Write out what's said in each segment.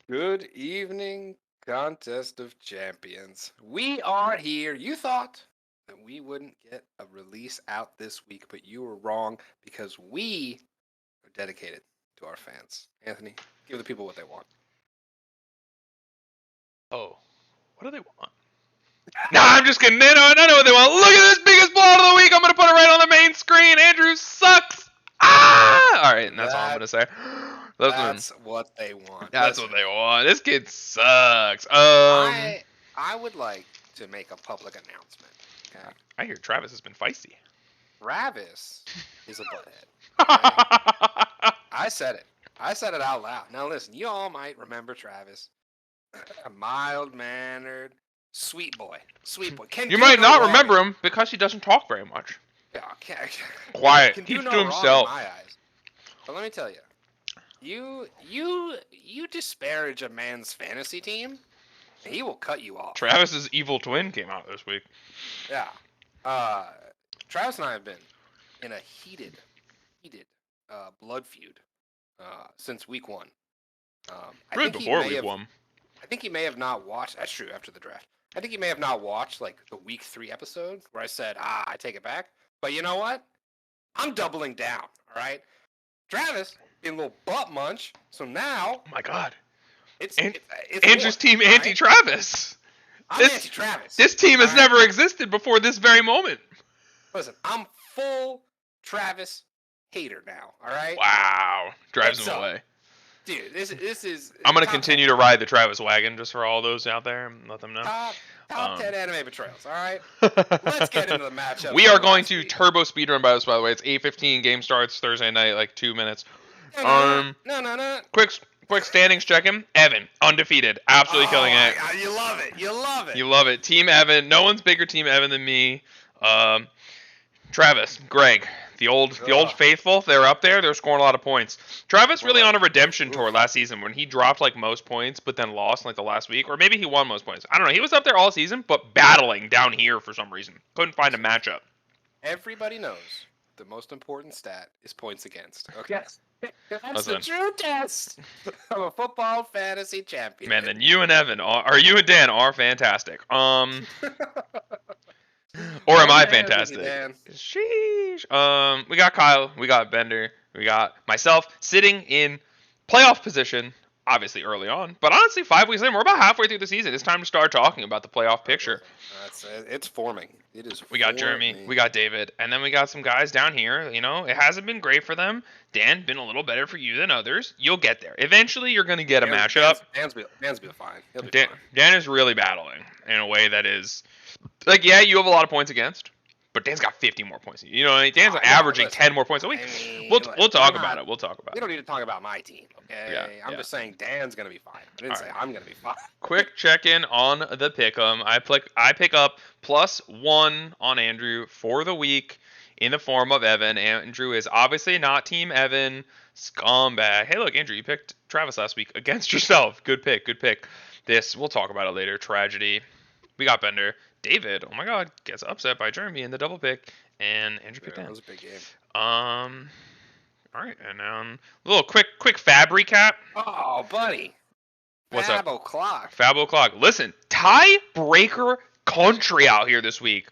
Good evening, Contest of Champions. We are here. You thought that we wouldn't get a release out this week, but you were wrong because we are dedicated to our fans. Anthony, give the people what they want. Oh, what do they want? Nah, I'm just kidding. I know what they want. Look at this biggest blowout of the week. I'm going to put it right on the main screen. Andrew sucks. Ah! All right, and that's all I'm going to say. That's what they want. That's Listen, what they want. This kid sucks. I would like to make a public announcement. Okay, I hear Travis has been feisty. Travis is a butthead. Okay? I said it. I said it out loud. Now listen, you all might remember Travis. A mild-mannered, sweet boy. Sweet boy. You might not remember him because he doesn't talk very much. Yeah, okay. Quiet. Can Keeps do to no himself. wrong in my eyes. But let me tell you, you disparage a man's fantasy team, he will cut you off. Travis's evil twin came out this week. Yeah. Travis and I have been in a heated blood feud since week one. Really before week one. I think he may have not watched. That's true. After the draft, I think he may have not watched like the week 3 episode where I said, I take it back. But you know what? I'm doubling down. All right. Travis being a little butt munch. So now. Oh my God. It's Andrew's team anti-Travis. I'm anti-Travis. This team has never existed before this very moment. Listen, I'm full Travis hater now. All right. Wow. Drives him away. Dude, this is. I'm gonna continue to ride the Travis wagon just for all those out there and let them know. Top 10 anime betrayals. All right. Let's get into the matchup. We are going to turbo speedrun by the way. It's 8:15. Game starts Thursday night, like 2 minutes. No. Quick standings check-in. Evan, undefeated, absolutely killing it. God, you love it. You love it. You love it. Team Evan. No one's bigger Team Evan than me. Travis, Greg, the old faithful, they're up there. They're scoring a lot of points. Travis really on a redemption tour last season when he dropped like most points, but then lost in like the last week, or maybe he won most points. I don't know. He was up there all season, but battling down here for some reason. Couldn't find a matchup. Everybody knows the most important stat is points against. Okay. Yes. That's the true test of a football fantasy champion. Man, then you and Evan you and Dan are fantastic. Or am I fantastic? Sheesh. We got Kyle, we got Bender, we got myself sitting in playoff position, obviously early on. But honestly, 5 weeks in, we're about halfway through the season. It's time to start talking about the playoff picture. It's forming. It is. We got Jeremy, we got David, and then we got some guys down here. You know, it hasn't been great for them. Dan, been a little better for you than others. You'll get there. Eventually, you're going to get a matchup. Dan's be fine. He'll be fine. Dan is really battling in a way that is... Like, yeah, you have a lot of points against, but Dan's got 50 more points. You know, Dan's averaging 10 more points a week. We'll talk about it. We'll talk about it. We don't need to talk about my team, okay? Yeah, I'm just saying Dan's going to be fine. I didn't say I'm going to be fine. Quick check-in on the pick'em. I pick up +1 on Andrew for the week in the form of Evan. Andrew is obviously not Team Evan. Scumbag. Hey, look, Andrew, you picked Travis last week against yourself. Good pick. We'll talk about it later. Tragedy. We got Bender. David, oh my God, gets upset by Jeremy in the double pick, and Andrew picked that was a big game. All right, and a little quick Fab recap. Oh, buddy. What's Fab up? O'clock. Fab O'clock. Listen, tiebreaker country out here this week.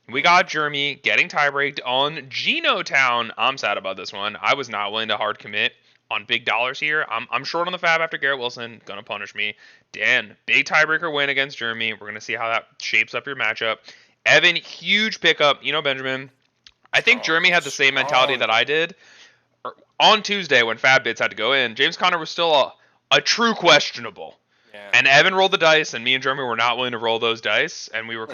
We got Jeremy getting tiebreaked on Geno Town. I'm sad about this one. I was not willing to hard commit on big dollars here. I'm short on the Fab after Garrett Wilson. Gonna punish me. Dan, big tiebreaker win against Jeremy. We're gonna see how that shapes up your matchup. Evan, huge pickup. You know, Benjamin. I think Jeremy had the same mentality that I did. On Tuesday when Fab bids had to go in, James Conner was still a true questionable. Yeah. And Evan rolled the dice, and me and Jeremy were not willing to roll those dice, and we were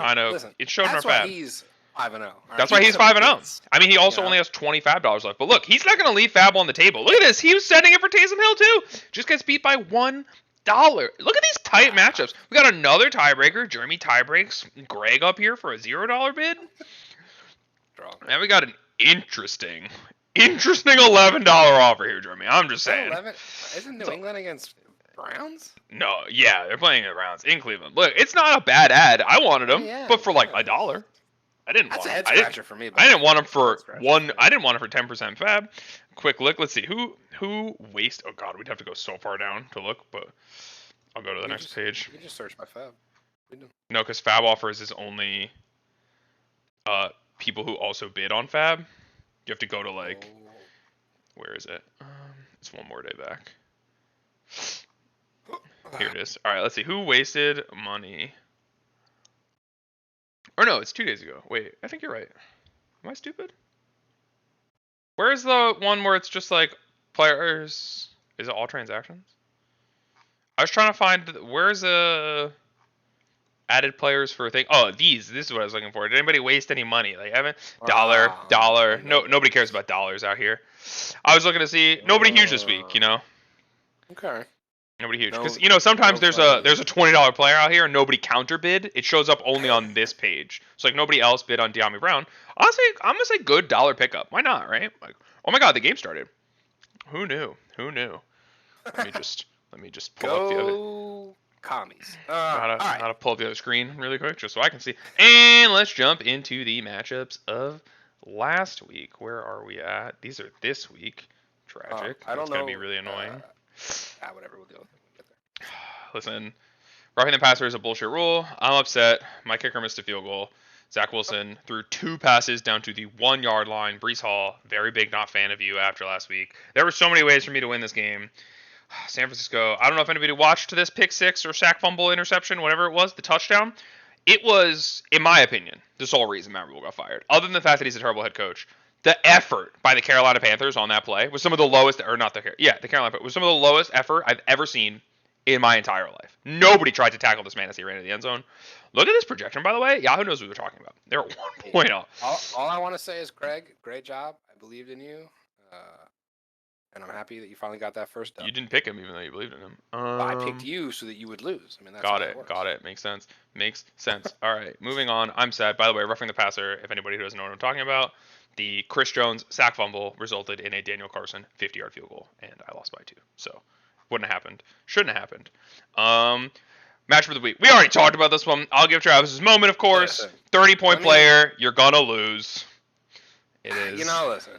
it showed in our Fab. That's why he's 5-0. That's why he's 5-0. I mean, he also only has $25 left. But look, he's not going to leave Fab on the table. Look at this. He was setting it for Taysom Hill, too. Just gets beat by $1. Look at these tight matchups. We got another tiebreaker. Jeremy tiebreaks Greg up here for a $0 bid. And we got an interesting $11 offer here, Jeremy. I'm just saying. Isn't New England against Browns? No, yeah, they're playing at Browns in Cleveland. Look, it's not a bad ad. I wanted them, but for like $1. I didn't want. That's a head scratcher for me. I didn't want him for one. I didn't want him for 10% Fab. Quick look. Let's see who waste. Oh God, we'd have to go so far down to look. But I'll go to the next page. You can just search by Fab. No, because Fab offers is only people who also bid on Fab. You have to go to like, where is it? It's one more day back. Here it is. All right, let's see. Who wasted money? Or no, it's 2 days ago. Wait, I think you're right. Am I stupid? Where's the one where it's just like players? Is it all transactions? I was trying to find where's added players for a thing. Oh, this is what I was looking for. Did anybody waste any money? Like, Evan, dollar. No, nobody cares about dollars out here. I was looking to see nobody huge this week. You know. Okay. Nobody huge, because sometimes there's a $20 player out here and nobody counterbid. It shows up only on this page. So like nobody else bid on De'Ami Brown. Honestly, I'm gonna say good dollar pickup. Why not, right? Like, oh my God, the game started. Who knew? Let me just pull up the other. Commies. Gotta pull up the other screen really quick just so I can see. And let's jump into the matchups of last week. Where are we at? These are this week. Tragic. I don't know. It's gonna be really annoying. Whatever, we'll deal with it. We'll get there. Listen, roughing the passer is a bullshit rule. I'm upset. My kicker missed a field goal. Zach Wilson threw 2 passes down to the 1 yard line. Brees Hall, very big not fan of you after last week. There were so many ways for me to win this game. San Francisco, I don't know if anybody watched this pick 6 or sack fumble interception, whatever it was, the touchdown. It was, in my opinion, the sole reason Matt Rule got fired. Other than the fact that he's a terrible head coach. The effort by the Carolina Panthers on that play was some of the lowest, or not the Carolina Panthers was some of the lowest effort I've ever seen in my entire life. Nobody tried to tackle this man as he ran into the end zone. Look at this projection, by the way. Yahoo knows what we're talking about. They're at 1 point off. All I want to say is, Craig, great job. I believed in you. And I'm happy that you finally got that first dub. You didn't pick him even though you believed in him. I picked you so that you would lose. I mean, that's got it. Makes sense. All right, moving on. I'm sad. By the way, roughing the passer, if anybody who doesn't know what I'm talking about, the Chris Jones sack fumble resulted in a Daniel Carson 50-yard field goal, and I lost by 2. So, wouldn't have happened. Shouldn't have happened. Matchup of the week. We already talked about this one. I'll give Travis his moment, of course. 30-point player. You're gonna lose. It is. Listen.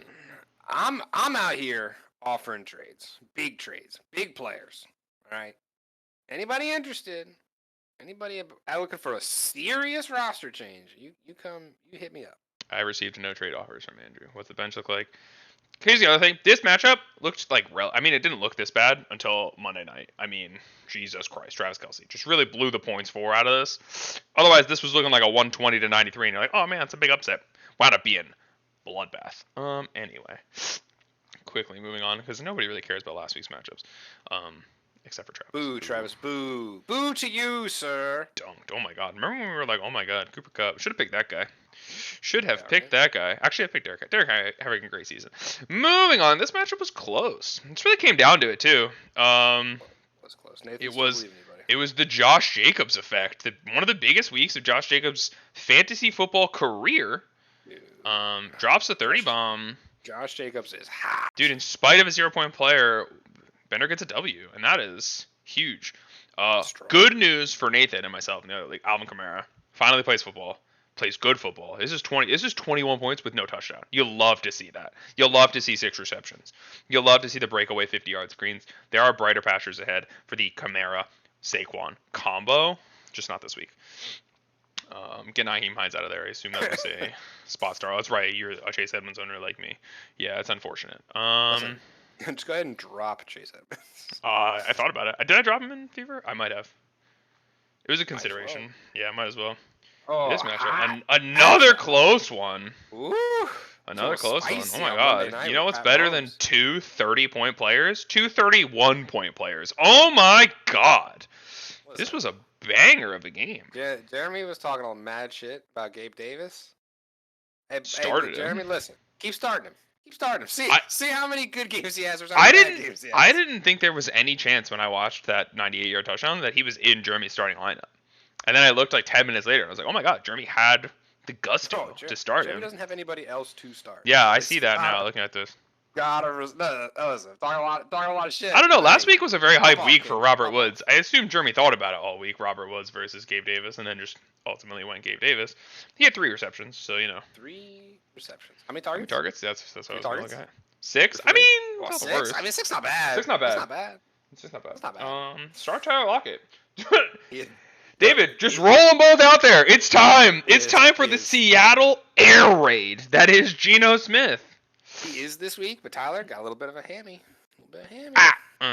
I'm out here offering trades, big players. All right. Anybody interested? Anybody looking for a serious roster change? You hit me up. I received no trade offers from Andrew. What's the bench look like? Here's the other thing. This matchup looked like it didn't look this bad until Monday night. I mean, Jesus Christ, Travis Kelce just really blew the points 4 out of this. Otherwise, this was looking like a 120 to 93, and you're like, oh man, it's a big upset. Wound up being bloodbath. Anyway, quickly moving on because nobody really cares about last week's matchups, except for Travis. Boo, Travis, boo, boo to you, sir. Dunked. Oh my God. Remember when we were like, oh my God, Cooper Kupp. Should have picked that guy. That guy. Actually, I picked Derek. Derek having a great season. Moving on. This matchup was close. This really came down to it too. Was close. It was the Josh Jacobs effect. One of the biggest weeks of Josh Jacobs' fantasy football career. Drops a 30 bomb. Josh Jacobs is hot. Dude, in spite of a 0-point player, Bender gets a W, and that is huge. Good news for Nathan and myself in the other league. Alvin Kamara finally plays football. Plays good football. This is 21 points with no touchdown. You'll love to see that. You'll love to see 6 receptions. You'll love to see the breakaway 50-yard screens. There are brighter pastures ahead for the Kamara Saquon combo. Just not this week. Get Naheem Hines out of there. I assume that was a spot star. That's right. You're a Chase Edmonds owner like me. Yeah, it's unfortunate. Just go ahead and drop Chase Edmonds. I thought about it. Did I drop him in Fever? I might have. It was a consideration. Yeah, might as well. Oh, this matchup. Another close one. Ooh, another close one. Oh my God. You know what's better than 2 30-point players? 2 31-point players. Oh my God. This was a banger of a game. Yeah, Jeremy was talking all mad shit about Gabe Davis. Hey, Jeremy, listen. Keep starting him. See how many good games he has or I didn't think there was any chance when I watched that 98-yard touchdown that he was in Jeremy's starting lineup. And then I looked like 10 minutes later and I was like, oh my God, Jeremy had the gusto to start Jeremy him. Doesn't have anybody else to start. Yeah, I see that now looking at this. Listen, talking a lot of shit. I don't know. Last week was a very hype week for Robert Woods. I assume Jeremy thought about it all week, Robert Woods versus Gabe Davis, and then just ultimately went Gabe Davis. He had 3 receptions, so 3 receptions. How many targets? That's what I was looking at. 6? 6? I mean, it's not the worst. I mean, 6 not bad. 6 not bad. It's not bad. It's just not bad. That's not bad. Start Tyler Lockett. Yeah. David, just roll them both out there. It's time. It's time for the is. Seattle air raid. That is Geno Smith. He is this week, but Tyler got a little bit of a hammy. Ah. All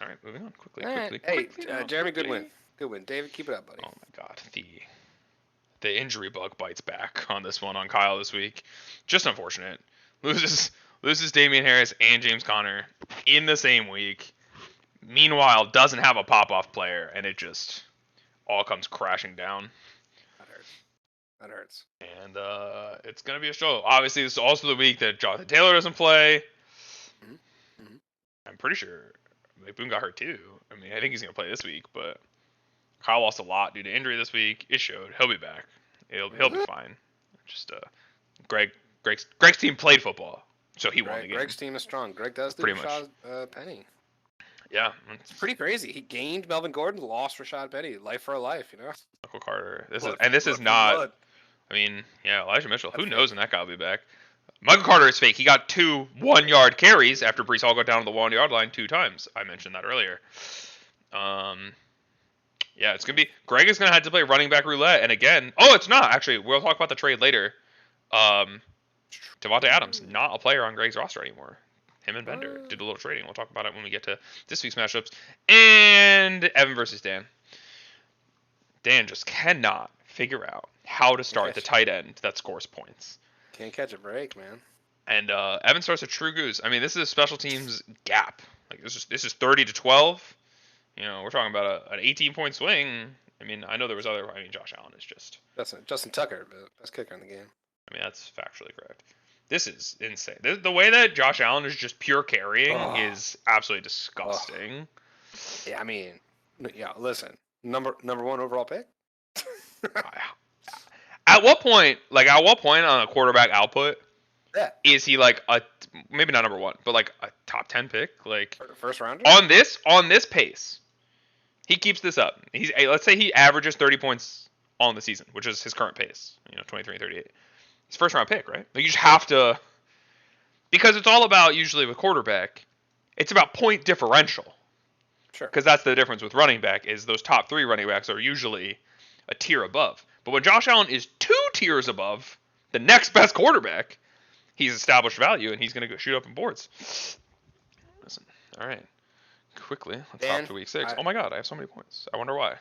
right, moving on quickly. Hey, Jeremy, good win. Good win. David, keep it up, buddy. Oh my God, the injury bug bites back on this one on Kyle this week. Just unfortunate. Loses Damian Harris and James Conner in the same week. Meanwhile, doesn't have a pop-off player, and it just all comes crashing down. That hurts. And it's going to be a show. Obviously, this is also the week that Jonathan Taylor doesn't play. Mm-hmm. I'm pretty sure Mike Boone got hurt too. I mean, I think he's going to play this week, but Kyle lost a lot due to injury this week. It showed. He'll be back. He'll be fine. Just Greg's team played football, so he won the game. Greg's team is strong. Greg does do Rashad Penny. Yeah, it's pretty crazy. He gained Melvin Gordon, lost Rashad Penny. Life for a life, Michael Carter. This is not. Blood. I mean, yeah, Elijah Mitchell. Who knows when that guy will be back? Michael Carter is fake. He got 2 1-yard carries after Breece Hall got down to the 1-yard line 2 times. I mentioned that earlier. Yeah, it's gonna be. Greg is gonna have to play running back roulette, and again, it's not actually. We'll talk about the trade later. Devontae Adams, not a player on Greg's roster anymore. Him and Bender did a little trading. We'll talk about it when we get to this week's matchups. And Evan versus Dan. Dan just cannot figure out how to start the tight end that scores points. Can't catch a break, man. And Evan starts a true goose. I mean, this is a special teams gap. Like this is 30-12. We're talking about an 18-point swing. I mean, I know there was other. I mean, Josh Allen is just Justin Tucker, the best kicker in the game. I mean, that's factually correct. This is insane. The way that Josh Allen is just pure carrying is absolutely disgusting. Yeah, I mean, listen, number 1 overall pick. At what point on a quarterback output, is he like maybe not number 1, but like a top 10 pick, like first rounder on this pace? He keeps this up. Let's say he averages 30 points on the season, which is his current pace. 23 and 38. It's first round pick, right? Like you just have to, because it's all about usually with quarterback, it's about point differential. Sure. Because that's the difference with running back is those top 3 running backs are usually a tier above. But when Josh Allen is 2 tiers above the next best quarterback, he's established value and he's going to go shoot up in boards. Listen, all right, quickly let's hop to week 6. Oh my God, I have so many points. I wonder why.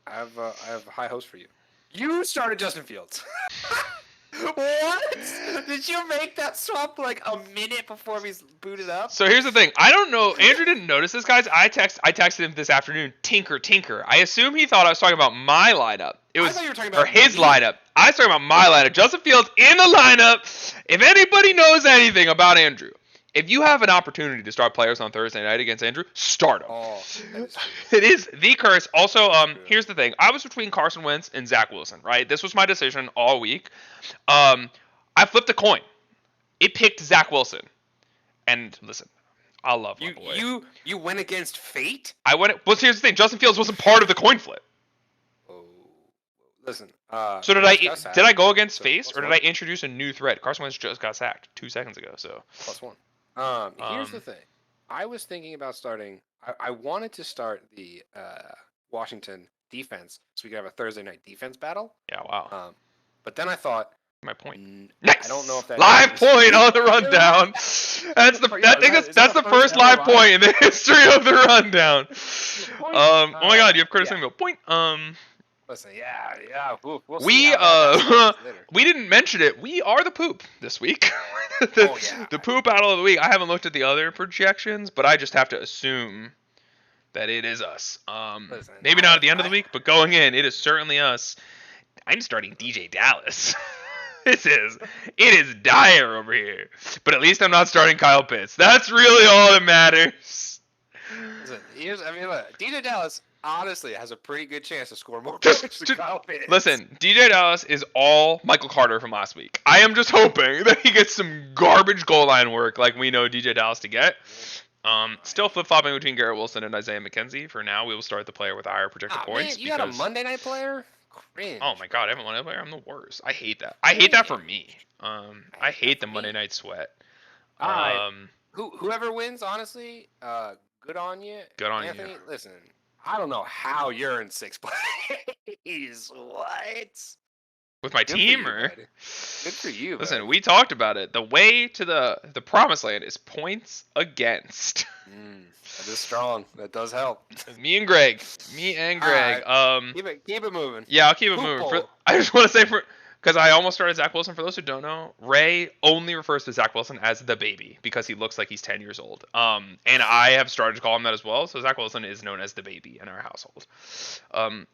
I have high hopes for you. You started Justin Fields. What? Did you make that swap like a minute before we booted up? So here's the thing. I don't know. Andrew didn't notice this, guys. I texted him this afternoon. Tinker. I assume he thought I was talking about my lineup. It was I thought you were talking about his lineup. I was talking about my lineup. Justin Fields in the lineup. If anybody knows anything about Andrew, if you have an opportunity to start players on Thursday night against Andrew, start them. Oh, it is the curse. Also, here's the thing. I was between Carson Wentz and Zach Wilson, right? This was my decision all week. I flipped a coin. It picked Zach Wilson. And listen, I love my boy. You went against fate? Well, here's the thing. Justin Fields wasn't part of the coin flip. Oh, listen. So did I go against face, or did I introduce a new threat? Carson Wentz just got sacked 2 seconds ago. So +1. Here's the thing. I was thinking about starting. I wanted to start the Washington defense so we could have a Thursday night defense battle. Yeah, wow. But then I thought. My point. Nice. I don't know if that live point on the rundown. That's the first live point in the history of the rundown. Oh my God, you have Curtis Samuel. Point. Listen, yeah. We'll we didn't mention it. We are the poop this week. The poop battle of the week. I haven't looked at the other projections, but I just have to assume that it is us. Maybe not at the end of the week, but going in, it is certainly us. I'm starting DJ Dallas. It is dire over here. But at least I'm not starting Kyle Pitts. That's really all that matters. Listen, look, DJ Dallas honestly has a pretty good chance to score more points than Kyle Pitts. Listen, DJ Dallas is all Michael Carter from last week. I am just hoping that he gets some garbage goal line work like we know DJ Dallas to get. Still flip-flopping between Garrett Wilson and Isaiah McKenzie. For now, we will start the player with the higher projected points. Man, you got a Monday night player? Cringe. Oh my God, I haven't won a player. I'm the worst. I hate that. I hate that for me. I hate the Monday night sweat. Whoever wins, honestly, good on you, Good on you. Anthony. Listen, I don't know how you're in sixth place. What? With my Good for team, you, or buddy. Good for you, listen, bud. we talked about it. The way to the promised land is points against. That is strong. That does help. Me and Greg. Me and All Greg. right, keep it moving. Yeah, I'll keep it Hoop moving. For ball. I just want to say because I almost started Zach Wilson. For those who don't know, Ray only refers to Zach Wilson as the baby because he looks like he's 10 years old. And I have started to call him that as well. So Zach Wilson is known as the baby in our household.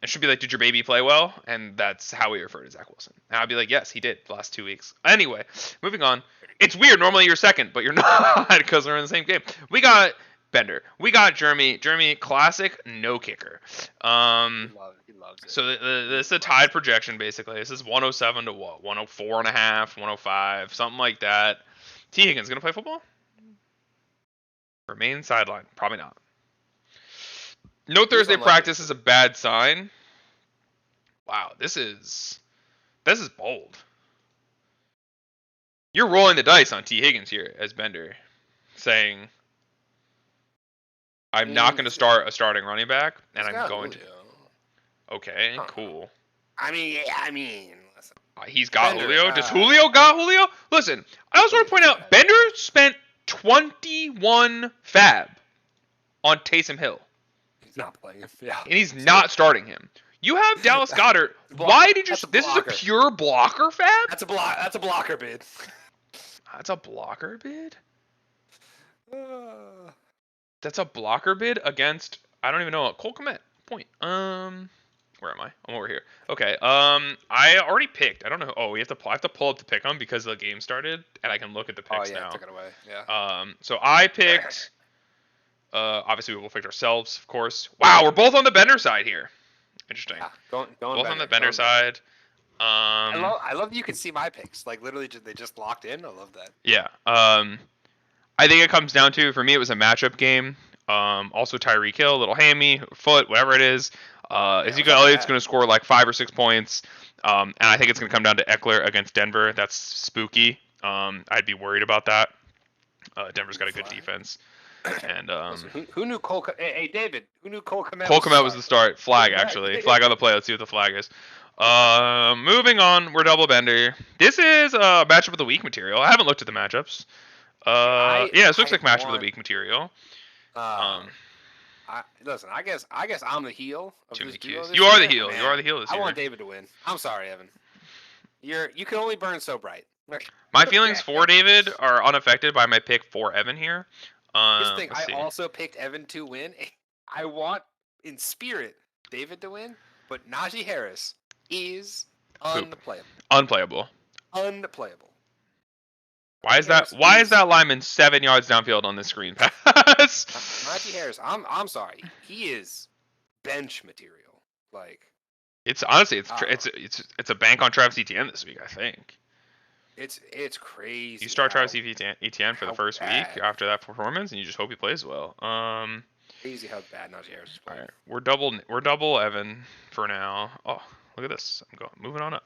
It should be like, did your baby play well? And that's how we refer to Zach Wilson. And I'd be like, yes, he did the last 2 weeks. Anyway, moving on. It's weird. Normally you're second, but you're not because we're in the same game. We got Bender. We got Jeremy. Jeremy, classic no kicker. He loves it. So this is a tied projection basically. This is 107 to what? 104 and a half, 105, something like that. T. Higgins gonna play football? Remain sideline? Probably not. No Thursday practice is a bad sign. Wow, this is bold. You're rolling the dice on T. Higgins here as Bender, saying I'm not going to start a starting running back, and I'm going to. Okay, cool. I mean, listen. He's got Bender, Julio. Does Julio got Julio? Listen, I also want to point out Bender spent 21 fab on Taysom Hill. He's not playing him. Yeah. And he's not starting him. You have Dallas Goedert. Why did you? This is a pure blocker fab. That's a blocker bid. That's a blocker bid. That's a blocker bid against. I don't even know. Cole Kmet. Point. Where am I? I'm over here. Okay. I already picked. I don't know. Oh, I have to pull up to pick them because the game started, and I can look at the picks now. I took it away. Yeah. So I picked. Obviously we will pick ourselves, of course. Wow, we're both on the Bender side here. Interesting. Yeah, going both on the Bender side. I love that you can see my picks. Like literally, they just locked in. I love that. Yeah. I think it comes down to, for me, it was a matchup game. Also Tyreek Hill, little hammy, foot, whatever it is. Ezekiel Elliott's going to score like 5 or 6 points. And I think it's going to come down to Eckler against Denver. That's spooky. I'd be worried about that. Denver's got a good defense. And listen, who knew Cole? Hey, David, who knew Cole Kmet? Cole Kmet was the start. Flag, actually. Flag on the play. Let's see what the flag is. Moving on, we're double Bender. This is matchup of the week material. I haven't looked at the matchups. Yeah, this looks like matchup of the week material. Listen, I guess I'm the heel of this duo. You are the heel. Man, you are the heel this year. I want David to win. I'm sorry, Evan. You can only burn so bright. My feelings for David are unaffected by my pick for Evan here. Here's the thing. I also picked Evan to win. I want, in spirit, David to win, but Najee Harris is unplayable. Unplayable. Why is that? Why is that lineman 7 yards downfield on this screen pass? Najee Harris. I'm sorry. He is bench material. Like. It's honestly, it's a bank on Travis Etienne this week. I think. It's crazy. You start Travis Etienne for the first week after that performance, and you just hope he plays well. Crazy how bad Najee Harris is playing. All right, we're double Evan for now. Oh, look at this. Moving on up.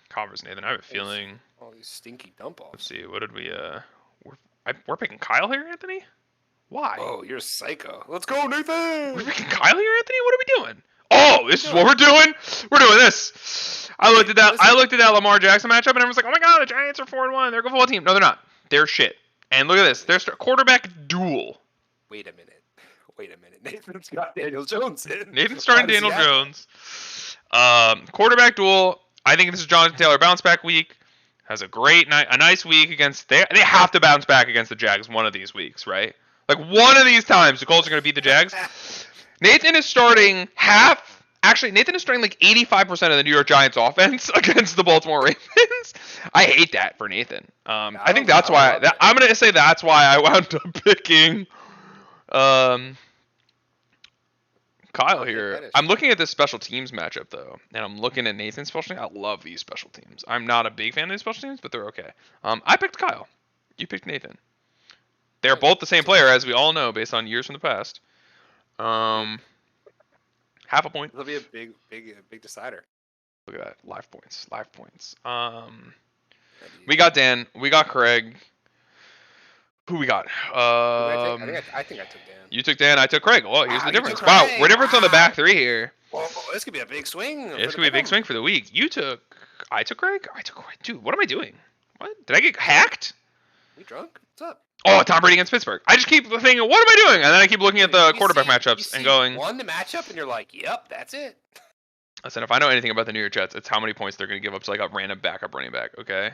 Converse Nathan. I have a feeling. All these stinky dump offs. Let's see. What did we? We're picking Kyle here, Anthony. Why? Oh, you're a psycho. Let's go, Nathan. We're picking Kyle here, Anthony. What are we doing? Oh, this is what we're doing. We're doing this. I looked at that Lamar Jackson matchup, and everyone's like, "Oh my God, the Giants are 4-1. They're a good football team." No, they're not. They're shit. And look at this. There's quarterback duel. Wait a minute. Nathan's got Daniel Jones in. Nathan's starting Daniel Jones. Quarterback duel. I think this is Jonathan Taylor bounce back week. Has a nice week against. They have to bounce back against the Jags one of these weeks, right? Like one of these times, the Colts are going to beat the Jags. Nathan is starting Nathan is starting like 85% of the New York Giants offense against the Baltimore Ravens. I hate that for Nathan. I think that's why. I'm going to say that's why I wound up picking Kyle here. I'm looking at this special teams matchup though, and I'm looking at Nathan's special teams. I love these special teams. I'm not a big fan of these special teams, but they're okay. I picked Kyle. You picked Nathan. They're both the same player, as we all know, based on years from the past. Half a point. It'll be a big decider. Look at that. Live points. We got Dan. We got Craig. Who we got? Who did I take? I think I took Dan. You took Dan. I took Craig. Oh, here's Wow, the you difference. took Wow, Craig. we're difference on the Wow. back three here. Whoa, this could be a big swing. This could be a big swing for the week. You took. I took Craig. I took Craig. Dude, what am I doing? What? Did I get hacked? You drunk? What's up? Oh, Tom Brady against Pittsburgh. I just keep thinking, what am I doing? And then I keep looking at the You quarterback see- matchups you and see going, won the matchup, and you're like, yep, that's it. listen, if I know anything about the New York Jets, it's how many points they're going to give up to like a random backup running back. Okay.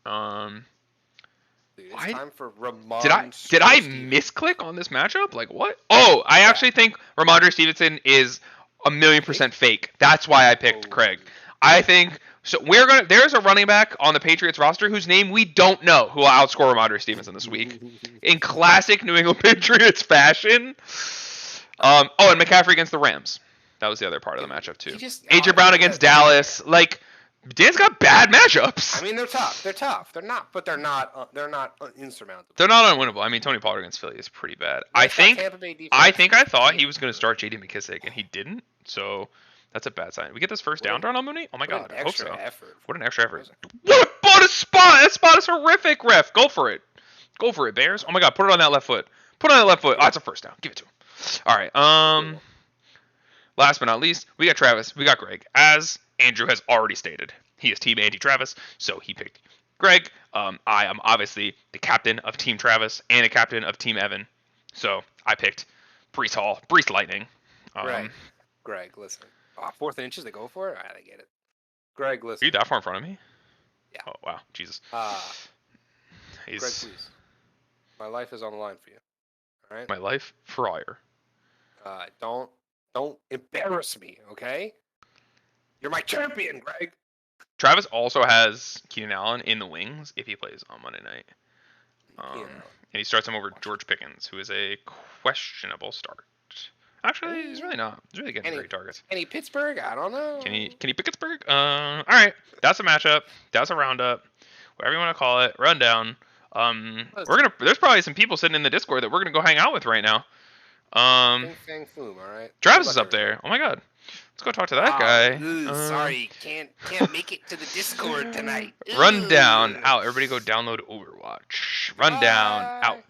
Dude, it's Why- time for Ramon. Did I Stevenson. misclick on this matchup? Like what? Oh, I actually think Ramondre Stevenson is 1,000,000% fake. That's why I picked Oh. Craig. I think so. There's a running back on the Patriots roster whose name we don't know who will outscore Ramondre Stevenson this week in classic New England Patriots fashion. And McCaffrey against the Rams. That was the other part of the matchup too. AJ Brown against Dallas. Like Dan's got bad matchups. I mean, they're tough. They're tough. They're not, but they're not. They're not insurmountable. They're not unwinnable. I mean, Tony Pollard against Philly is pretty bad. I think I thought he was going to start J.D. McKissick, and he didn't. So that's a bad sign. We get this first down on Mooney? Oh my god, I hope so. Effort. What an extra effort. What a spot! That spot is horrific, ref. Go for it. Go for it, Bears. Oh my god, put it on that left foot. Put it on that left foot. Oh, it's a first down. Give it to him. All right. Last but not least, we got Travis. We got Greg. As Andrew has already stated, he is Team Andy Travis, so he picked Greg. I am obviously the captain of Team Travis and the captain of Team Evan, so I picked Brees Hall, Brees Lightning. Greg, listen. 4th and inches, they go for it? All right, I get it. Greg, listen. Are you that far in front of me? Yeah. Oh, wow. Jesus. Greg, please. My life is on the line for you. All right? My life fryer. Don't embarrass me, okay? You're my champion, Greg. Travis also has Keenan Allen in the wings if he plays on Monday night. And he starts him over George Pickens, who is a questionable start. Actually, he's really not. He's really getting great targets. Any Pittsburgh? I don't know. Can he Pittsburgh? All right. That's a matchup. That's a roundup. Whatever you want to call it. Rundown. There's probably some people sitting in the Discord that we're gonna go hang out with right now. Fing Fang Foom, all right. Travis is up there. Oh my god. Let's go talk to that guy. Sorry, can't make it to the Discord tonight. Rundown out. Everybody go download Overwatch. Rundown out.